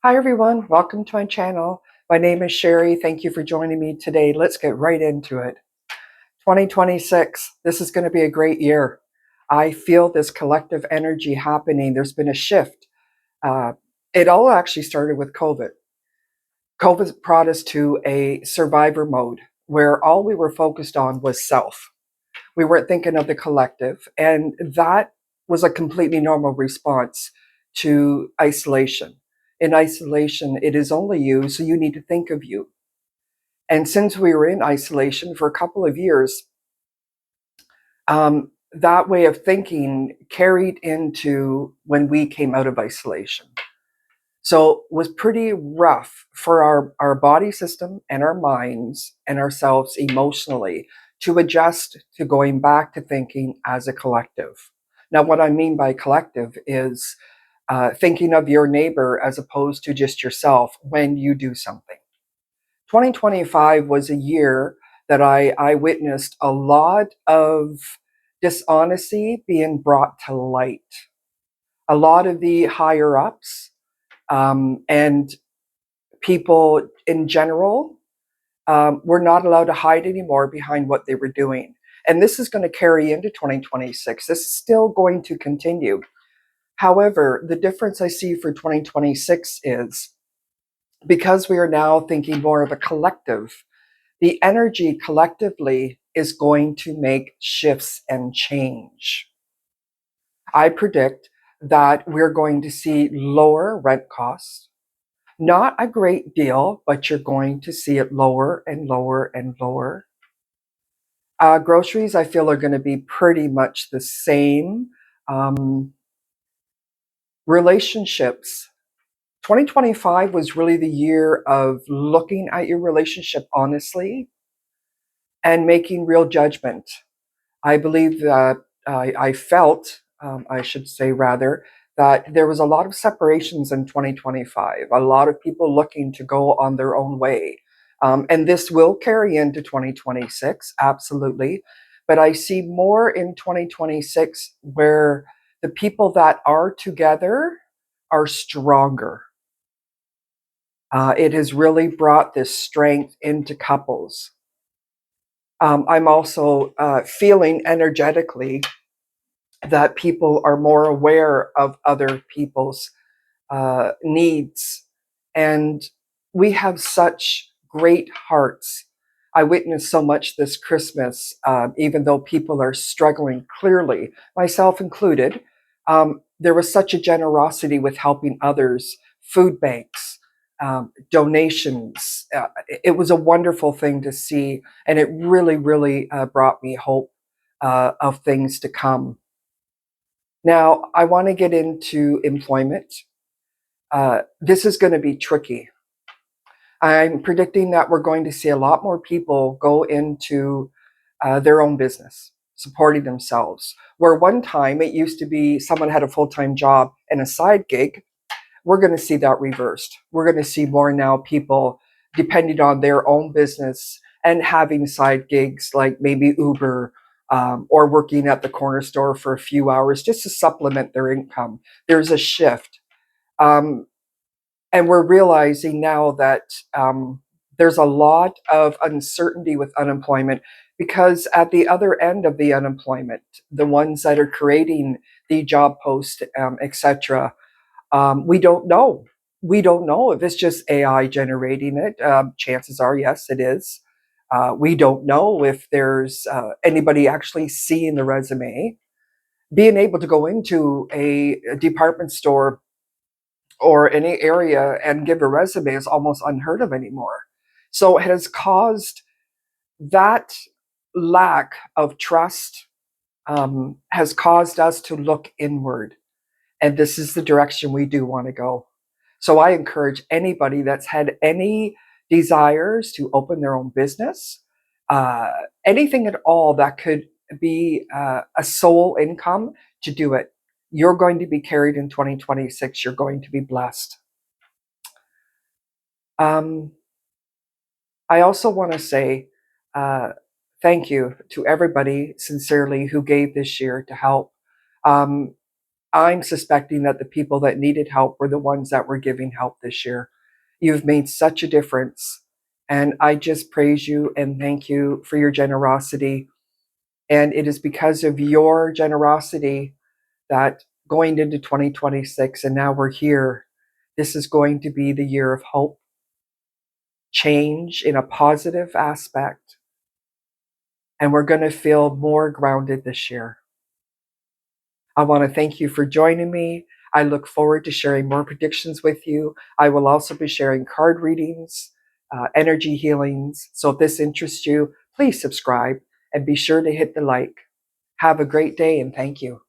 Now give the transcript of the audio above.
Hi everyone, welcome to my channel. My name is Sherry. Thank you for joining me today. Let's get right into it. 2026, this is going to be a great year. I feel this collective energy happening. There's been a shift. Uh, it all actually started with COVID. COVID brought us to a survivor mode where all we were focused on was self. We weren't thinking of the collective, and that was a completely normal response to isolation. In isolation, it is only you, so you need to think of you. And since we were in isolation for a couple of years, that way of thinking carried into when we came out of isolation. So it was pretty rough for our body system and our minds and ourselves emotionally to adjust to going back to thinking as a collective. Now, what I mean by collective is thinking of your neighbor as opposed to just yourself when you do something. 2025 was a year that I witnessed a lot of dishonesty being brought to light. A lot of the higher ups and people in general were not allowed to hide anymore behind what they were doing. And this is going to carry into 2026. This is still going to continue. However, the difference I see for 2026 is because we are now thinking more of a collective, the energy collectively is going to make shifts and change. I predict that we're going to see lower rent costs. Not a great deal, but you're going to see it lower and lower and lower. Groceries, I feel, are going to be pretty much the same. Relationships. 2025 was really the year of looking at your relationship honestly and making real judgment. I believe that I felt, I should say rather, that there was a lot of separations in 2025, a lot of people looking to go on their own way. And this will carry into 2026, absolutely. But I see more in 2026 where the people that are together are stronger. It has really brought this strength into couples. I'm also feeling energetically that people are more aware of other people's needs. And we have such great hearts. I witnessed so much this Christmas, even though people are struggling clearly, myself included. There was such a generosity with helping others, food banks, donations. It was a wonderful thing to see, and it really, really brought me hope of things to come. Now, I want to get into employment. This is going to be tricky. I'm predicting that we're going to see a lot more people go into their own business, supporting themselves. Where one time it used to be someone had a full time job and a side gig, we're going to see that reversed. We're going to see more now people depending on their own business and having side gigs like maybe Uber or working at the corner store for a few hours just to supplement their income. There's a shift. Um, and we're realizing now that there's a lot of uncertainty with unemployment because at the other end of the unemployment, the ones that are creating the job post, etc., we don't know. We don't know if it's just AI generating it. Chances are, yes, it is. We don't know if there's anybody actually seeing the resume. Being able to go into a department store or any area and give a resume is almost unheard of anymore. So it has caused that lack of trust, has caused us to look inward. And this is the direction we do want to go. So I encourage anybody that's had any desires to open their own business, uh, anything at all that could be a sole income, to do it. You're going to be carried in 2026. You're going to be blessed. Um, I also want to say uh, thank you to everybody sincerely who gave this year to help. Um, I'm suspecting that the people that needed help were the ones that were giving help this year. You've made such a difference. And I just praise you and thank you for your generosity. And it is because of your generosity that going into 2026, and now we're here, this is going to be the year of hope, change in a positive aspect, and we're going to feel more grounded this year. I want to thank you for joining me. I look forward to sharing more predictions with you. I will also be sharing card readings, energy healings. So if this interests you, please subscribe and be sure to hit the like. Have a great day and thank you.